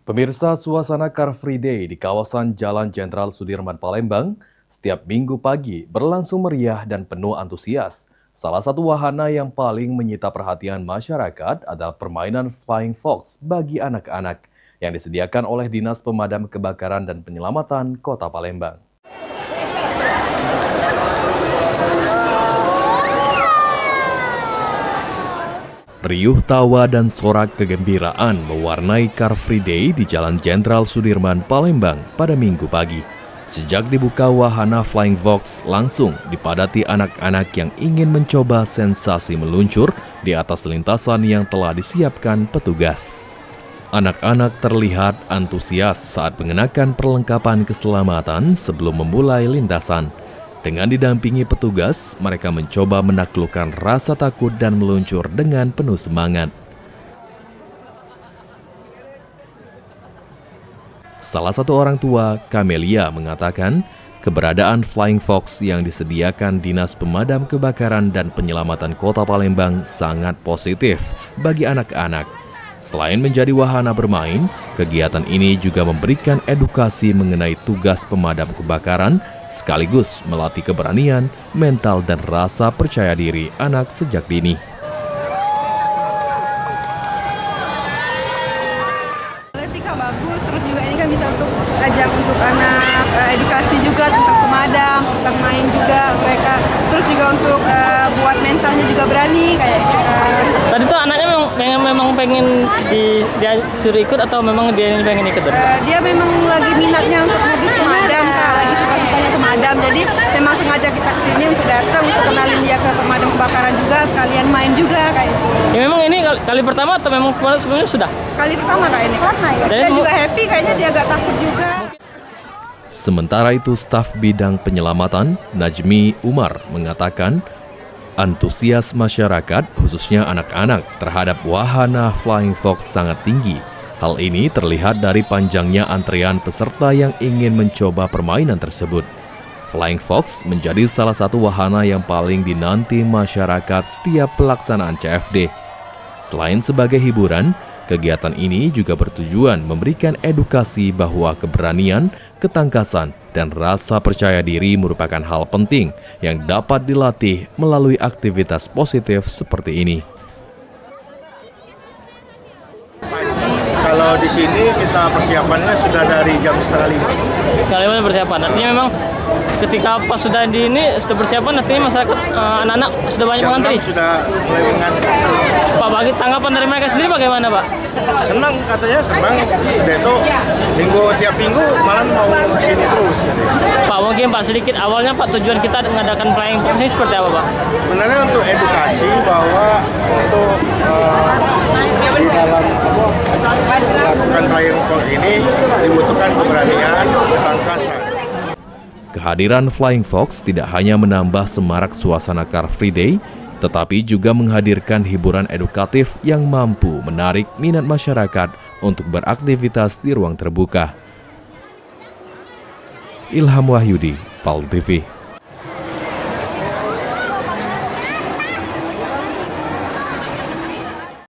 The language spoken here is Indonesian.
Pemirsa, suasana Car Free Day di kawasan Jalan Jenderal Sudirman Palembang setiap minggu pagi berlangsung meriah dan penuh antusias. Salah satu wahana yang paling menyita perhatian masyarakat adalah permainan Flying Fox bagi anak-anak yang disediakan oleh Dinas Pemadam Kebakaran dan Penyelamatan Kota Palembang. Riuh tawa dan sorak kegembiraan mewarnai Car Free Day di Jalan Jenderal Sudirman, Palembang pada Minggu pagi. Sejak dibuka wahana Flying Fox langsung dipadati anak-anak yang ingin mencoba sensasi meluncur di atas lintasan yang telah disiapkan petugas. Anak-anak terlihat antusias saat mengenakan perlengkapan keselamatan sebelum memulai lintasan. Dengan didampingi petugas, mereka mencoba menaklukkan rasa takut dan meluncur dengan penuh semangat. Salah satu orang tua, Camelia, mengatakan keberadaan Flying Fox yang disediakan Dinas Pemadam Kebakaran dan Penyelamatan Kota Palembang sangat positif bagi anak-anak. Selain menjadi wahana bermain, kegiatan ini juga memberikan edukasi mengenai tugas pemadam kebakaran sekaligus melatih keberanian, mental, dan rasa percaya diri anak sejak dini. Sih bagus, terus juga ini kan bisa untuk ajang untuk anak, edukasi juga tentang pemadam, tentang main juga mereka, terus juga untuk buat mentalnya juga berani kayak gitu. Tadi tuh anaknya memang pengen dia suruh ikut atau memang dia pengen ikut? Dia memang lagi minatnya untuk jadi pemadam, Kak. Lagi suka-sukanya pemadam. Jadi memang sengaja kita kesini untuk datang untuk kenalin dia ke pemadam kebakaran juga, sekalian main juga kayak gitu. Ya memang ini kali pertama atau memang sebelumnya sudah? Kali pertama Kak ini. Dia juga happy, kayaknya dia agak takut juga. Sementara itu, staf bidang penyelamatan Najmi Umar mengatakan antusias masyarakat, khususnya anak-anak, terhadap wahana Flying Fox sangat tinggi. Hal ini terlihat dari panjangnya antrean peserta yang ingin mencoba permainan tersebut. Flying Fox menjadi salah satu wahana yang paling dinanti masyarakat setiap pelaksanaan CFD. Selain sebagai hiburan, kegiatan ini juga bertujuan memberikan edukasi bahwa keberanian, ketangkasan, dan rasa percaya diri merupakan hal penting yang dapat dilatih melalui aktivitas positif seperti ini. Kalau di sini kita persiapannya sudah dari jam 4:30. Kalian persiapan, artinya memang ketika pas sudah di ini sudah persiapan, artinya masyarakat anak-anak sudah banyak mengantri. Sudah mulai mengantri. Pak, bagi tanggapan dari mereka sendiri bagaimana, Pak? Senang, katanya senang. Itu tiap minggu malam mau sini terus. Pak, mungkin Pak sedikit awalnya Pak tujuan kita mengadakan Flying Fox ini seperti apa, Pak? Sebenarnya untuk edukasi bahwa untuk di dalam melakukan Flying Fox ini dibutuhkan keberanian, ketangkasan. Kehadiran Flying Fox tidak hanya menambah semarak suasana Car Free Day, tetapi juga menghadirkan hiburan edukatif yang mampu menarik minat masyarakat untuk beraktivitas di ruang terbuka. Ilham Wahyudi, PAL TV.